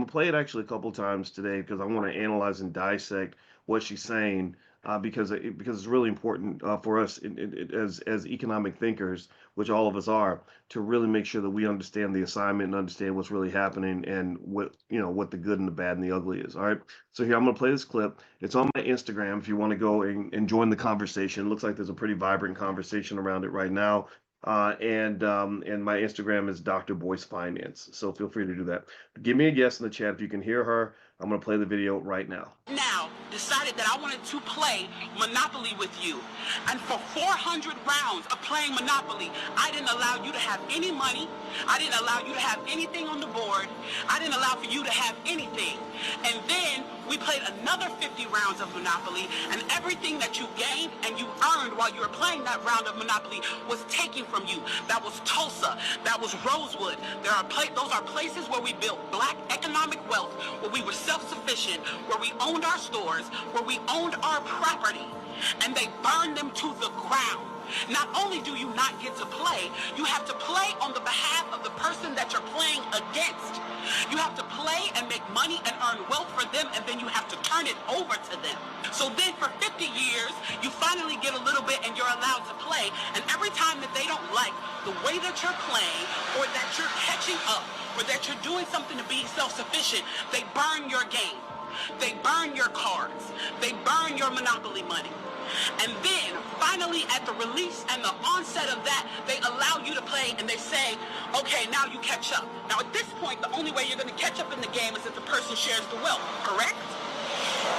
gonna play it actually a couple times today because I want to analyze and dissect what she's saying because it's really important for us as economic thinkers, which all of us are, to really make sure that we understand the assignment and understand what's really happening and what what the good and the bad and the ugly is. All right. So here I'm gonna play this clip. It's on my Instagram if you want to go and join the conversation. It looks like there's a pretty vibrant conversation around it right now. And my Instagram is Dr. Boyce Finance. So feel free to do that. Give me a guess in the chat if you can hear her. I'm gonna play the video right now. Now decided that I wanted to play Monopoly with you. And for 400 rounds of playing Monopoly, I didn't allow you to have any money. I didn't allow you to have anything on the board. I didn't allow for you to have anything. And then we played another 50 rounds of Monopoly, and everything that you gained and you earned while you were playing that round of Monopoly was taken from you. That was Tulsa. That was Rosewood. Those are places where we built black economic wealth, where we were self-sufficient, where we owned our stores, where we owned our property, and they burned them to the ground. Not only do you not get to play, you have to play on the behalf of the person that you're playing against. You have to play and make money and earn wealth for them, and then you have to turn it over to them. So then for 50 years, you finally get a little bit and you're allowed to play, and every time that they don't like the way that you're playing, or that you're catching up, or that you're doing something to be self-sufficient, they burn your game. They burn your cards. They burn your Monopoly money. And then, finally, at the release and the onset of that, they allow you to play and they say, okay, now you catch up. Now, at this point, the only way you're going to catch up in the game is if the person shares the wealth, correct?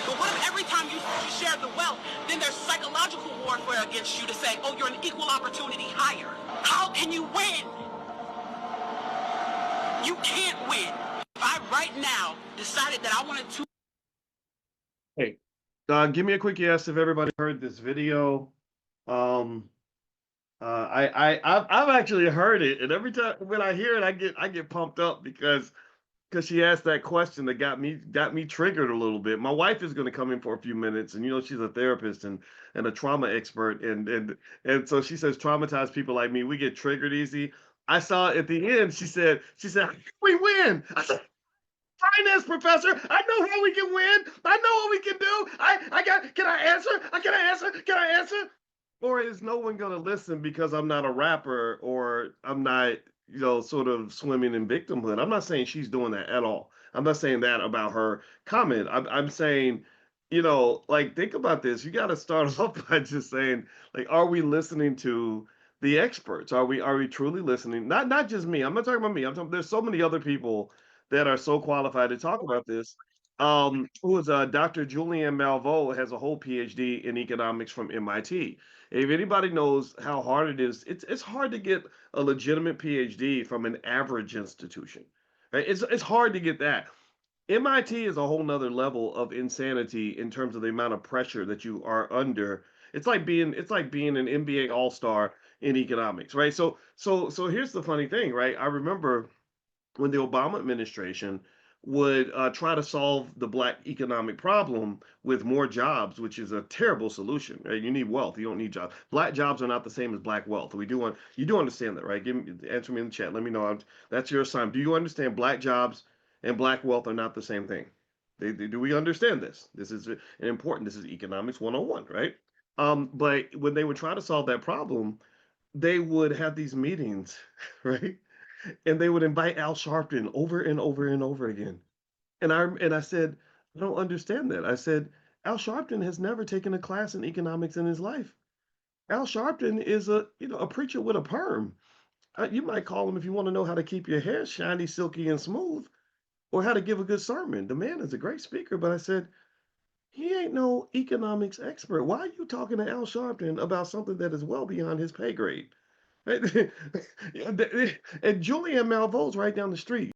But what if every time you share the wealth, then there's psychological warfare against you to say, oh, you're an equal opportunity hire? How can you win? You can't win. I, right now, decided that I wanted to... Hey, give me a quick yes if everybody heard this video. I've actually heard it, and every time when I hear it, I get pumped up because she asked that question that got me triggered a little bit. My wife is going to come in for a few minutes, and she's a therapist and a trauma expert, and so she says traumatized people like me, we get triggered easy. I saw at the end she said "How can we win?" I said, finance professor, I know how we can win. I know what we can do. Can I answer? Can I answer? Or is no one going to listen because I'm not a rapper or I'm not, sort of swimming in victimhood? I'm not saying she's doing that at all. I'm not saying that about her comment. I'm saying, like, think about this. You got to start off by just saying, like, are we listening to the experts? Are we truly listening? Not just me. I'm not talking about me. I'm talking, there's so many other people that are so qualified to talk about this. Who is Dr. Julian Malveaux has a whole PhD in economics from MIT. If anybody knows how hard it is, it's hard to get a legitimate PhD from an average institution. Right? It's hard to get that. MIT is a whole nother level of insanity in terms of the amount of pressure that you are under. It's like being an NBA All-Star in economics, right? So here's the funny thing, right? I remember when the Obama administration would try to solve the black economic problem with more jobs, which is a terrible solution. Right? You need wealth. You don't need jobs. Black jobs are not the same as black wealth. You do understand that, right? Answer me in the chat. Let me know. That's your assignment. Do you understand black jobs and black wealth are not the same thing? Do we understand this? This is important. This is economics 101, right? But when they would try to solve that problem, they would have these meetings, right? And they would invite Al Sharpton over and over and over again. And I said, I don't understand that. I said, Al Sharpton has never taken a class in economics in his life. Al Sharpton is a preacher with a perm. You might call him if you want to know how to keep your hair shiny, silky, and smooth, or how to give a good sermon. The man is a great speaker, but I said, he ain't no economics expert. Why are you talking to Al Sharpton about something that is well beyond his pay grade? Right? And Julian Malveau's right down the street.